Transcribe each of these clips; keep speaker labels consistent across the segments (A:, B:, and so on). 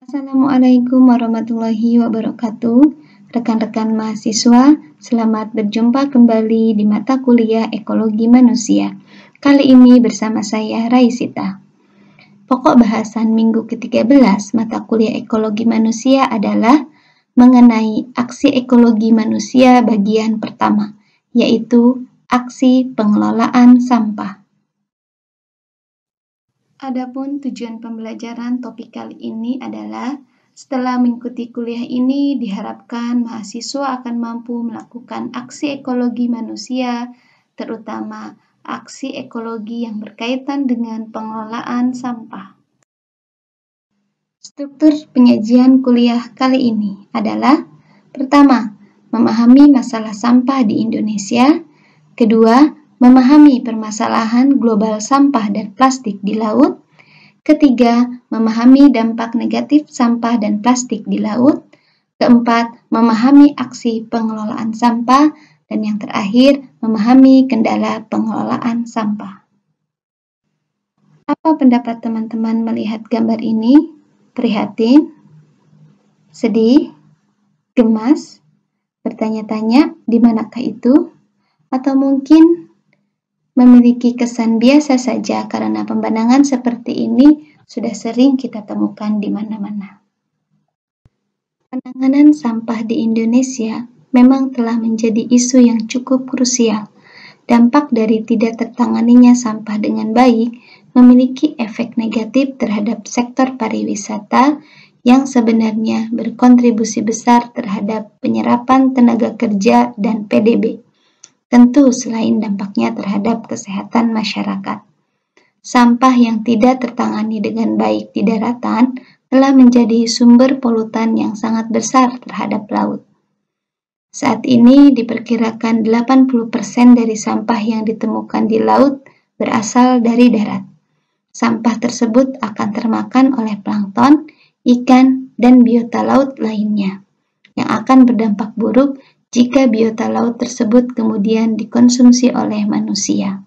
A: Assalamualaikum warahmatullahi wabarakatuh. Rekan-rekan mahasiswa, selamat berjumpa kembali di mata kuliah Ekologi Manusia. Kali ini bersama saya Raisita. Pokok bahasan minggu ke-13 mata kuliah Ekologi Manusia adalah mengenai aksi ekologi manusia bagian pertama, yaitu aksi pengelolaan sampah. Adapun tujuan pembelajaran topik kali ini adalah setelah mengikuti kuliah ini diharapkan mahasiswa akan mampu melakukan aksi ekologi manusia, terutama aksi ekologi yang berkaitan dengan pengelolaan sampah. Struktur penyajian kuliah kali ini adalah: pertama, memahami masalah sampah di Indonesia; kedua, memahami permasalahan global sampah dan plastik di laut; ketiga, memahami dampak negatif sampah dan plastik di laut; keempat, memahami aksi pengelolaan sampah; dan yang terakhir, memahami kendala pengelolaan sampah. Apa pendapat teman-teman melihat gambar ini? Prihatin? Sedih? Gemas? Bertanya-tanya, di manakah itu? Atau mungkin memiliki kesan biasa saja karena pemandangan seperti ini sudah sering kita temukan di mana-mana. Penanganan sampah di Indonesia memang telah menjadi isu yang cukup krusial. Dampak dari tidak tertanganinya sampah dengan baik memiliki efek negatif terhadap sektor pariwisata yang sebenarnya berkontribusi besar terhadap penyerapan tenaga kerja dan PDB. Tentu selain dampaknya terhadap kesehatan masyarakat. Sampah yang tidak tertangani dengan baik di daratan telah menjadi sumber polutan yang sangat besar terhadap laut. Saat ini diperkirakan 80% dari sampah yang ditemukan di laut berasal dari darat. Sampah tersebut akan termakan oleh plankton, ikan, dan biota laut lainnya, yang akan berdampak buruk jika biota laut tersebut kemudian dikonsumsi oleh manusia.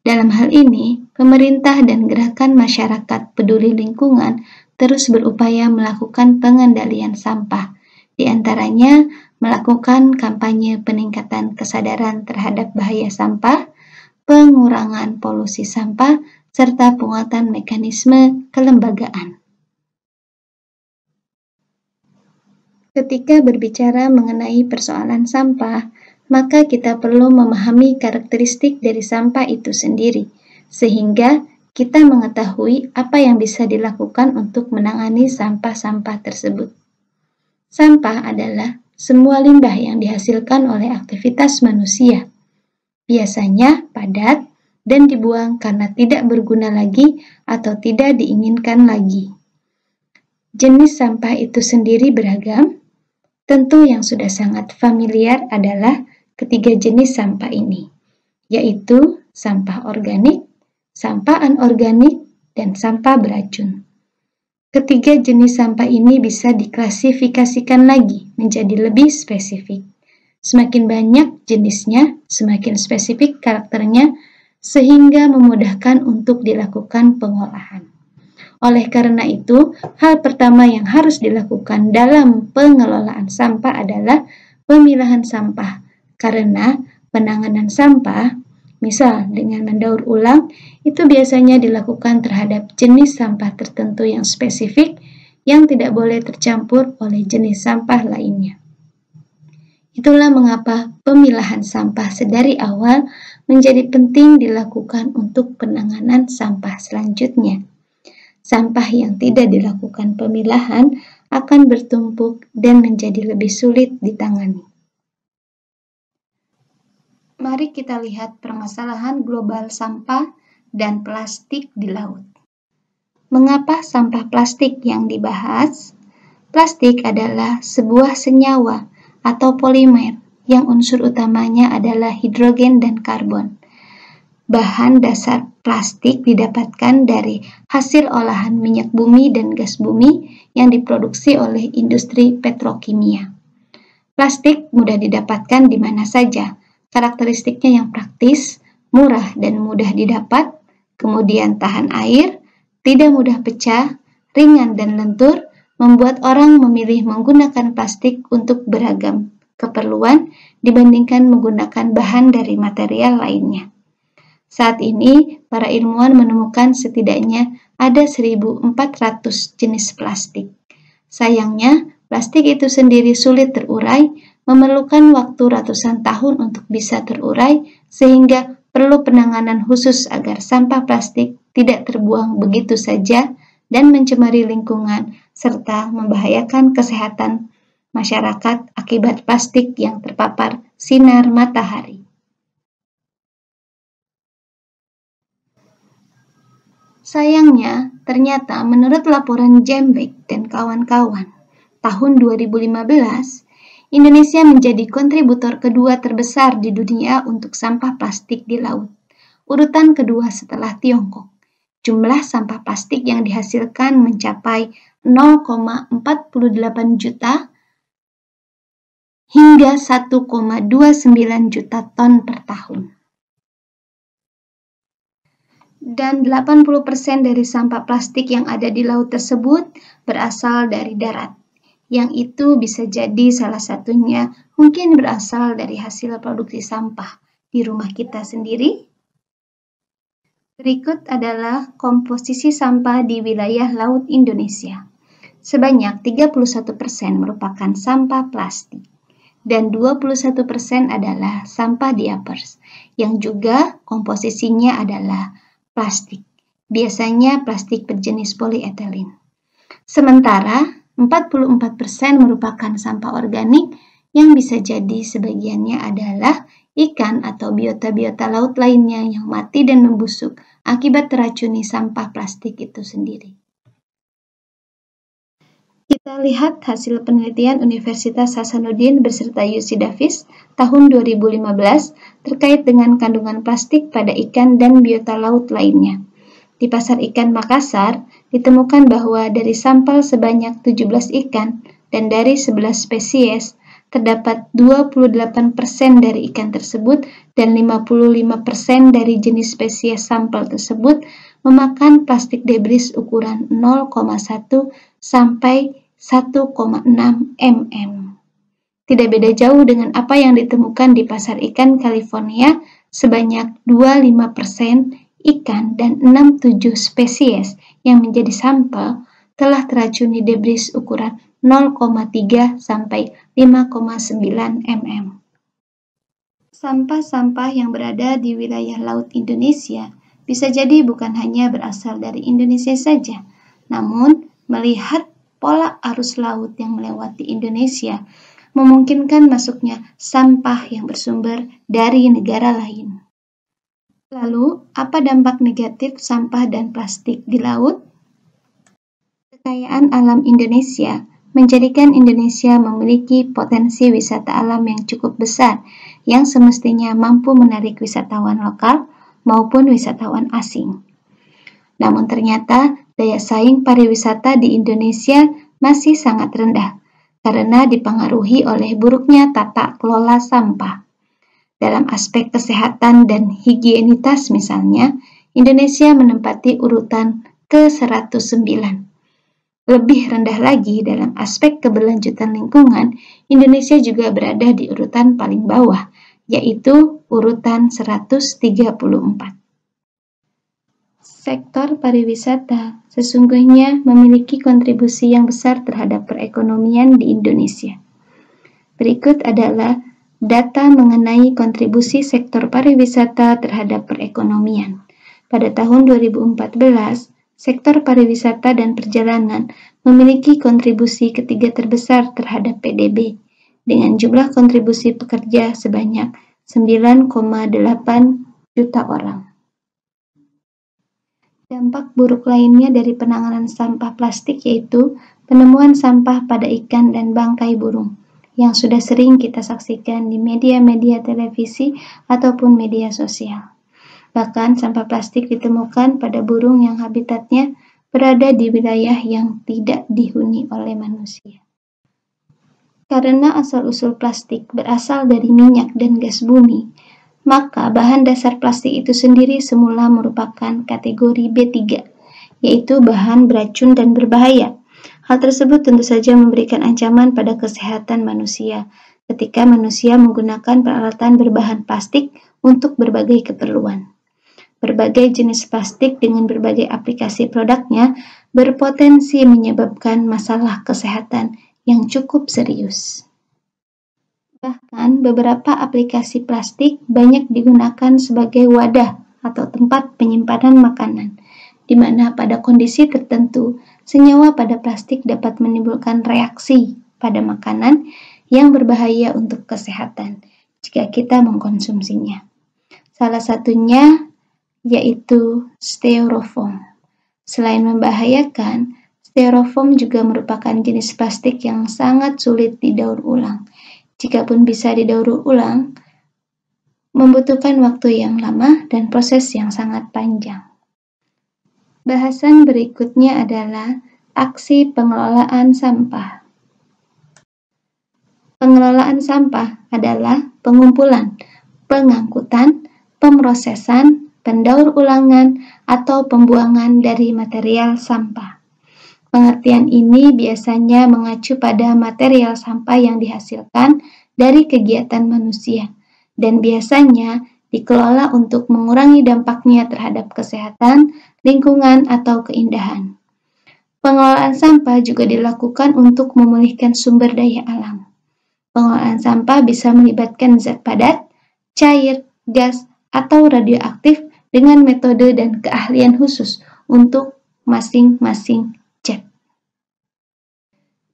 A: Dalam hal ini, pemerintah dan gerakan masyarakat peduli lingkungan terus berupaya melakukan pengendalian sampah, di antaranya melakukan kampanye peningkatan kesadaran terhadap bahaya sampah, pengurangan polusi sampah, serta penguatan mekanisme kelembagaan. Ketika berbicara mengenai persoalan sampah, maka kita perlu memahami karakteristik dari sampah itu sendiri, sehingga kita mengetahui apa yang bisa dilakukan untuk menangani sampah-sampah tersebut. Sampah adalah semua limbah yang dihasilkan oleh aktivitas manusia. Biasanya padat dan dibuang karena tidak berguna lagi atau tidak diinginkan lagi. Jenis sampah itu sendiri beragam. Tentu yang sudah sangat familiar adalah ketiga jenis sampah ini, yaitu sampah organik, sampah anorganik, dan sampah beracun. Ketiga jenis sampah ini bisa diklasifikasikan lagi menjadi lebih spesifik. Semakin banyak jenisnya, semakin spesifik karakternya, sehingga memudahkan untuk dilakukan pengolahan. Oleh karena itu, hal pertama yang harus dilakukan dalam pengelolaan sampah adalah pemilahan sampah, karena penanganan sampah, misal dengan mendaur ulang, itu biasanya dilakukan terhadap jenis sampah tertentu yang spesifik yang tidak boleh tercampur oleh jenis sampah lainnya. Itulah mengapa pemilahan sampah sedari awal menjadi penting dilakukan untuk penanganan sampah selanjutnya. Sampah yang tidak dilakukan pemilahan akan bertumpuk dan menjadi lebih sulit ditangani. Mari kita lihat permasalahan global sampah dan plastik di laut. Mengapa sampah plastik yang dibahas? Plastik adalah sebuah senyawa atau polimer yang unsur utamanya adalah hidrogen dan karbon. Bahan dasar plastik didapatkan dari hasil olahan minyak bumi dan gas bumi yang diproduksi oleh industri petrokimia. Plastik mudah didapatkan di mana saja. Karakteristiknya yang praktis, murah dan mudah didapat, kemudian tahan air, tidak mudah pecah, ringan dan lentur, membuat orang memilih menggunakan plastik untuk beragam keperluan dibandingkan menggunakan bahan dari material lainnya. Saat ini, para ilmuwan menemukan setidaknya ada 1.400 jenis plastik. Sayangnya, plastik itu sendiri sulit terurai, memerlukan waktu ratusan tahun untuk bisa terurai, sehingga perlu penanganan khusus agar sampah plastik tidak terbuang begitu saja dan mencemari lingkungan, serta membahayakan kesehatan masyarakat akibat plastik yang terpapar sinar matahari. Sayangnya, ternyata menurut laporan Jembeck dan kawan-kawan, tahun 2015, Indonesia menjadi kontributor kedua terbesar di dunia untuk sampah plastik di laut, urutan kedua setelah Tiongkok. Jumlah sampah plastik yang dihasilkan mencapai 0,48 juta hingga 1,29 juta ton per tahun. Dan 80% dari sampah plastik yang ada di laut tersebut berasal dari darat, yang itu bisa jadi salah satunya mungkin berasal dari hasil produksi sampah di rumah kita sendiri. Berikut adalah komposisi sampah di wilayah laut Indonesia. Sebanyak 31% merupakan sampah plastik dan 21% adalah sampah diapers, yang juga komposisinya adalah plastik. Biasanya plastik berjenis polietilen. Sementara 44% merupakan sampah organik yang bisa jadi sebagiannya adalah ikan atau biota-biota laut lainnya yang mati dan membusuk akibat teracuni sampah plastik itu sendiri. Kita lihat hasil penelitian Universitas Hasanuddin beserta UC Davis tahun 2015 terkait dengan kandungan plastik pada ikan dan biota laut lainnya. Di Pasar Ikan Makassar, ditemukan bahwa dari sampel sebanyak 17 ikan dan dari 11 spesies, terdapat 28% dari ikan tersebut dan 55% dari jenis spesies sampel tersebut memakan plastik debris ukuran 0,1 sampai 1,6 mm. Tidak beda jauh dengan apa yang ditemukan di Pasar Ikan California, sebanyak 25% ikan dan 67 spesies yang menjadi sampel telah teracuni debris ukuran 0,3 sampai 5,9 mm. Sampah-sampah yang berada di wilayah laut Indonesia bisa jadi bukan hanya berasal dari Indonesia saja, namun melihat pola arus laut yang melewati Indonesia memungkinkan masuknya sampah yang bersumber dari negara lain. Lalu, apa dampak negatif sampah dan plastik di laut? Kekayaan alam Indonesia menjadikan Indonesia memiliki potensi wisata alam yang cukup besar, yang semestinya mampu menarik wisatawan lokal maupun wisatawan asing. Namun ternyata, daya saing pariwisata di Indonesia masih sangat rendah, karena dipengaruhi oleh buruknya tata kelola sampah. Dalam aspek kesehatan dan higienitas misalnya, Indonesia menempati urutan ke-109. Lebih rendah lagi dalam aspek keberlanjutan lingkungan, Indonesia juga berada di urutan paling bawah, yaitu urutan 134. Sektor pariwisata sesungguhnya memiliki kontribusi yang besar terhadap perekonomian di Indonesia. Berikut adalah data mengenai kontribusi sektor pariwisata terhadap perekonomian. Pada tahun 2014, sektor pariwisata dan perjalanan memiliki kontribusi ketiga terbesar terhadap PDB, dengan jumlah kontribusi pekerja sebanyak 9,8 juta orang. Dampak buruk lainnya dari penanganan sampah plastik yaitu penemuan sampah pada ikan dan bangkai burung, yang sudah sering kita saksikan di media-media televisi ataupun media sosial. Bahkan sampah plastik ditemukan pada burung yang habitatnya berada di wilayah yang tidak dihuni oleh manusia. Karena asal-usul plastik berasal dari minyak dan gas bumi, maka bahan dasar plastik itu sendiri semula merupakan kategori B3, yaitu bahan beracun dan berbahaya. Hal tersebut tentu saja memberikan ancaman pada kesehatan manusia ketika manusia menggunakan peralatan berbahan plastik untuk berbagai keperluan. Berbagai jenis plastik dengan berbagai aplikasi produknya berpotensi menyebabkan masalah kesehatan yang cukup serius. Bahkan beberapa aplikasi plastik banyak digunakan sebagai wadah atau tempat penyimpanan makanan, di mana pada kondisi tertentu senyawa pada plastik dapat menimbulkan reaksi pada makanan yang berbahaya untuk kesehatan jika kita mengkonsumsinya. Salah satunya yaitu styrofoam. Selain membahayakan, styrofoam juga merupakan jenis plastik yang sangat sulit didaur ulang. Jikapun bisa didaur ulang, membutuhkan waktu yang lama dan proses yang sangat panjang. Bahasan berikutnya adalah aksi pengelolaan sampah. Pengelolaan sampah adalah pengumpulan, pengangkutan, pemrosesan, pendaur ulangan, atau pembuangan dari material sampah. Pengertian ini biasanya mengacu pada material sampah yang dihasilkan dari kegiatan manusia dan biasanya dikelola untuk mengurangi dampaknya terhadap kesehatan, lingkungan, atau keindahan. Pengelolaan sampah juga dilakukan untuk memulihkan sumber daya alam. Pengelolaan sampah bisa melibatkan zat padat, cair, gas, atau radioaktif dengan metode dan keahlian khusus untuk masing-masing zat.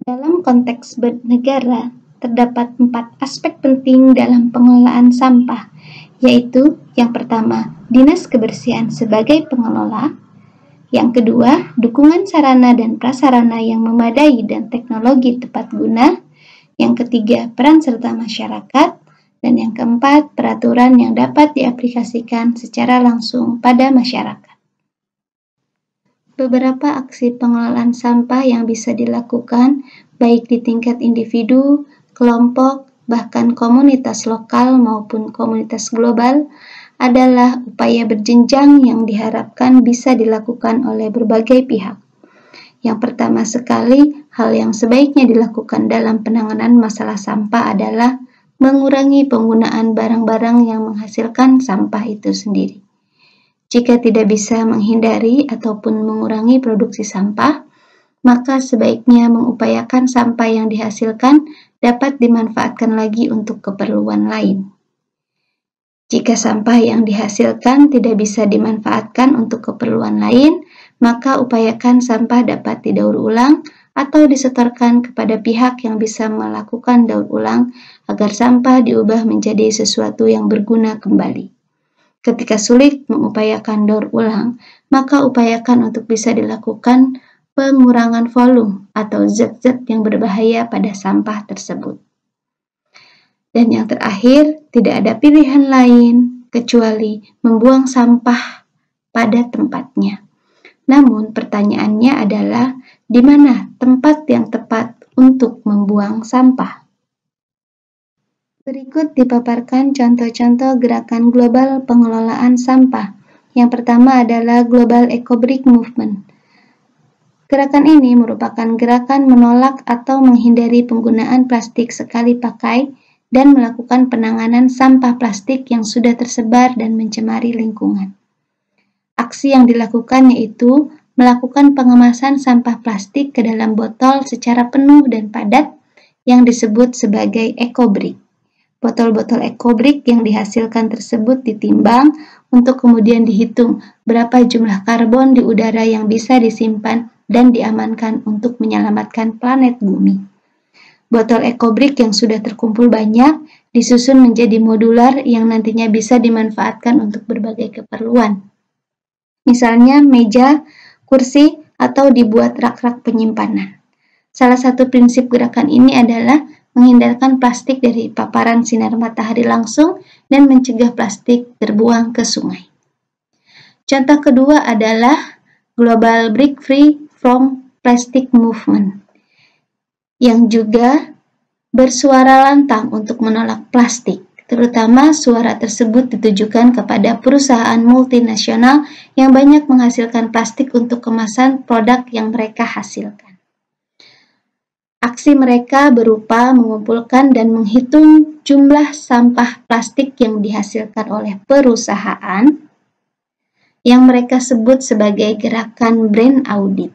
A: Dalam konteks bernegara, terdapat 4 aspek penting dalam pengelolaan sampah, yaitu yang pertama, Dinas Kebersihan sebagai pengelola, yang kedua, dukungan sarana dan prasarana yang memadai dan teknologi tepat guna, yang ketiga, peran serta masyarakat, dan yang keempat, peraturan yang dapat diaplikasikan secara langsung pada masyarakat. Beberapa aksi pengelolaan sampah yang bisa dilakukan, baik di tingkat individu, kelompok, bahkan komunitas lokal maupun komunitas global, adalah upaya berjenjang yang diharapkan bisa dilakukan oleh berbagai pihak. Yang pertama sekali, hal yang sebaiknya dilakukan dalam penanganan masalah sampah adalah mengurangi penggunaan barang-barang yang menghasilkan sampah itu sendiri. Jika tidak bisa menghindari ataupun mengurangi produksi sampah, maka sebaiknya mengupayakan sampah yang dihasilkan dapat dimanfaatkan lagi untuk keperluan lain. Jika sampah yang dihasilkan tidak bisa dimanfaatkan untuk keperluan lain, maka upayakan sampah dapat didaur ulang atau disetorkan kepada pihak yang bisa melakukan daur ulang agar sampah diubah menjadi sesuatu yang berguna kembali. Ketika sulit mengupayakan daur ulang, maka upayakan untuk bisa dilakukan pengurangan volume atau zat-zat yang berbahaya pada sampah tersebut. Dan yang terakhir, tidak ada pilihan lain kecuali membuang sampah pada tempatnya. Namun pertanyaannya adalah, di mana tempat yang tepat untuk membuang sampah? Berikut dipaparkan contoh-contoh gerakan global pengelolaan sampah. Yang pertama adalah Global Ecobrick Movement. Gerakan ini merupakan gerakan menolak atau menghindari penggunaan plastik sekali pakai dan melakukan penanganan sampah plastik yang sudah tersebar dan mencemari lingkungan. Aksi yang dilakukan yaitu melakukan pengemasan sampah plastik ke dalam botol secara penuh dan padat yang disebut sebagai ecobrick. Botol-botol ecobrick yang dihasilkan tersebut ditimbang untuk kemudian dihitung berapa jumlah karbon di udara yang bisa disimpan dan diamankan untuk menyelamatkan planet bumi. Botol ecobrick yang sudah terkumpul banyak disusun menjadi modular yang nantinya bisa dimanfaatkan untuk berbagai keperluan. Misalnya meja, kursi, atau dibuat rak-rak penyimpanan. Salah satu prinsip gerakan ini adalah menghindarkan plastik dari paparan sinar matahari langsung dan mencegah plastik terbuang ke sungai. Contoh kedua adalah Global Break Free from Plastic Movement, yang juga bersuara lantang untuk menolak plastik. Terutama suara tersebut ditujukan kepada perusahaan multinasional yang banyak menghasilkan plastik untuk kemasan produk yang mereka hasilkan. Aksi mereka berupa mengumpulkan dan menghitung jumlah sampah plastik yang dihasilkan oleh perusahaan yang mereka sebut sebagai gerakan brand audit.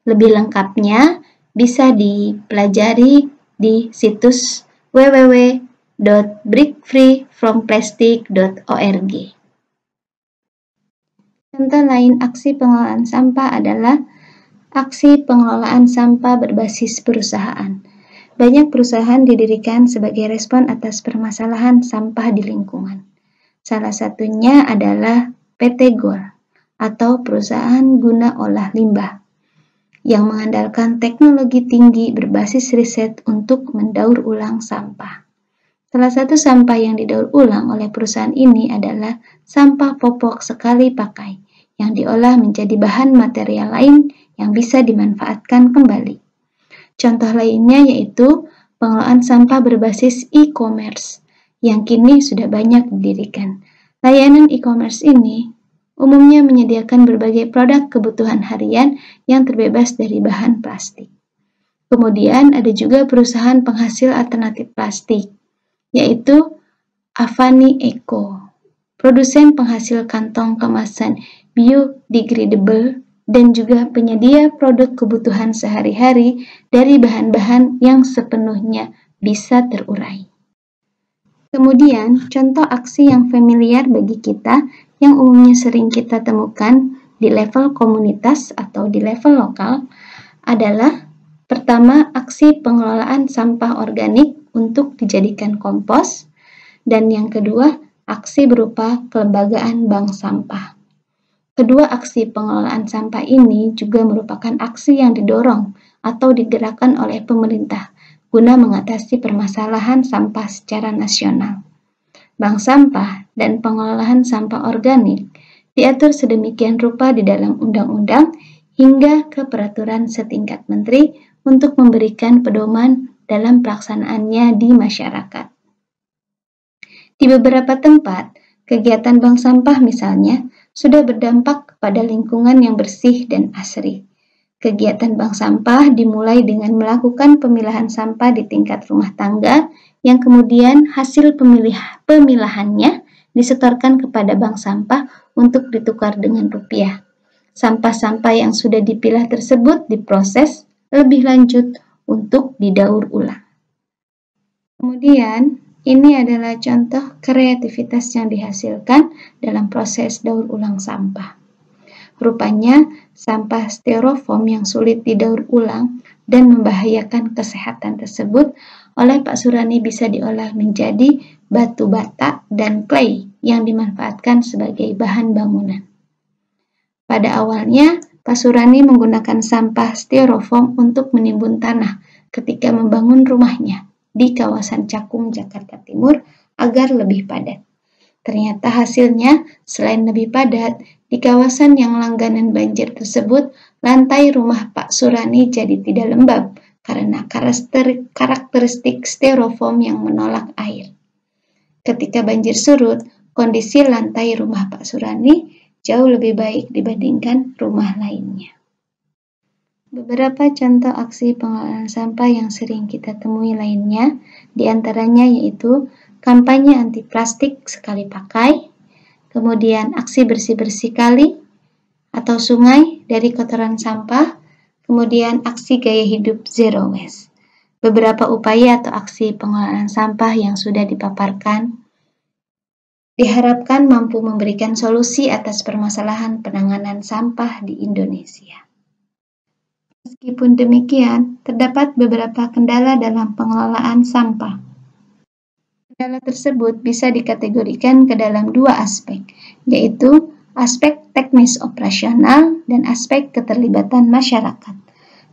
A: Lebih lengkapnya bisa dipelajari di situs www.breakfreefromplastic.org. Contoh lain aksi pengelolaan sampah adalah aksi pengelolaan sampah berbasis perusahaan. Banyak perusahaan didirikan sebagai respon atas permasalahan sampah di lingkungan. Salah satunya adalah PT GOL atau Perusahaan Guna Olah Limbah yang mengandalkan teknologi tinggi berbasis riset untuk mendaur ulang sampah. Salah satu sampah yang didaur ulang oleh perusahaan ini adalah sampah popok sekali pakai yang diolah menjadi bahan material lain yang bisa dimanfaatkan kembali. Contoh lainnya yaitu pengelolaan sampah berbasis e-commerce yang kini sudah banyak didirikan. Layanan e-commerce ini umumnya menyediakan berbagai produk kebutuhan harian yang terbebas dari bahan plastik. Kemudian ada juga perusahaan penghasil alternatif plastik, yaitu Avani Eco, produsen penghasil kantong kemasan biodegradable dan juga penyedia produk kebutuhan sehari-hari dari bahan-bahan yang sepenuhnya bisa terurai. Kemudian, contoh aksi yang familiar bagi kita yang umumnya sering kita temukan di level komunitas atau di level lokal adalah pertama, aksi pengelolaan sampah organik untuk dijadikan kompos, dan yang kedua, aksi berupa kelembagaan bank sampah. Kedua aksi pengelolaan sampah ini juga merupakan aksi yang didorong atau digerakkan oleh pemerintah guna mengatasi permasalahan sampah secara nasional. Bank sampah dan pengelolaan sampah organik diatur sedemikian rupa di dalam undang-undang hingga ke peraturan setingkat menteri untuk memberikan pedoman dalam pelaksanaannya di masyarakat. Di beberapa tempat, kegiatan bank sampah misalnya sudah berdampak kepada lingkungan yang bersih dan asri. Kegiatan bank sampah dimulai dengan melakukan pemilahan sampah di tingkat rumah tangga yang kemudian hasil pemilahannya disetorkan kepada bank sampah untuk ditukar dengan rupiah. Sampah-sampah yang sudah dipilah tersebut diproses lebih lanjut untuk didaur ulang. Kemudian, ini adalah contoh kreativitas yang dihasilkan dalam proses daur ulang sampah. Rupanya, sampah styrofoam yang sulit didaur ulang dan membahayakan kesehatan tersebut oleh Pak Surani bisa diolah menjadi batu bata dan clay yang dimanfaatkan sebagai bahan bangunan. Pada awalnya, Pak Surani menggunakan sampah styrofoam untuk menimbun tanah ketika membangun rumahnya di kawasan Cakung, Jakarta Timur agar lebih padat. Ternyata hasilnya, selain lebih padat, di kawasan yang langganan banjir tersebut, lantai rumah Pak Surani jadi tidak lembab karena karakteristik styrofoam yang menolak air. Ketika banjir surut, kondisi lantai rumah Pak Surani jauh lebih baik dibandingkan rumah lainnya. Beberapa contoh aksi pengelolaan sampah yang sering kita temui lainnya, diantaranya yaitu kampanye anti plastik sekali pakai, kemudian aksi bersih-bersih kali atau sungai dari kotoran sampah, kemudian aksi gaya hidup zero waste. Beberapa upaya atau aksi pengelolaan sampah yang sudah dipaparkan diharapkan mampu memberikan solusi atas permasalahan penanganan sampah di Indonesia. Meskipun demikian, terdapat beberapa kendala dalam pengelolaan sampah. Kendala tersebut bisa dikategorikan ke dalam dua aspek, yaitu aspek teknis operasional dan aspek keterlibatan masyarakat.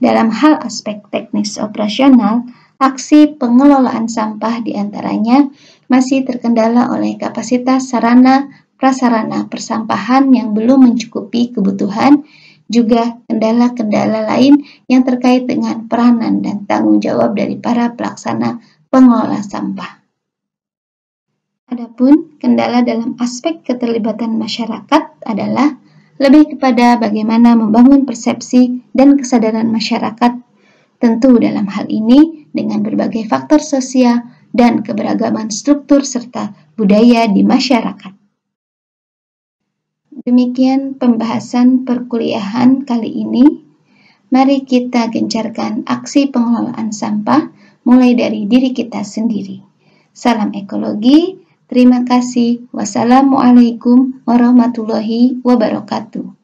A: Dalam hal aspek teknis operasional, aksi pengelolaan sampah diantaranya masih terkendala oleh kapasitas sarana prasarana persampahan yang belum mencukupi kebutuhan, juga kendala-kendala lain yang terkait dengan peranan dan tanggung jawab dari para pelaksana pengelola sampah. Adapun kendala dalam aspek keterlibatan masyarakat adalah lebih kepada bagaimana membangun persepsi dan kesadaran masyarakat, tentu dalam hal ini dengan berbagai faktor sosial dan keberagaman struktur serta budaya di masyarakat. Demikian pembahasan perkuliahan kali ini. Mari kita gencarkan aksi pengelolaan sampah mulai dari diri kita sendiri. Salam ekologi, terima kasih. Wassalamualaikum warahmatullahi wabarakatuh.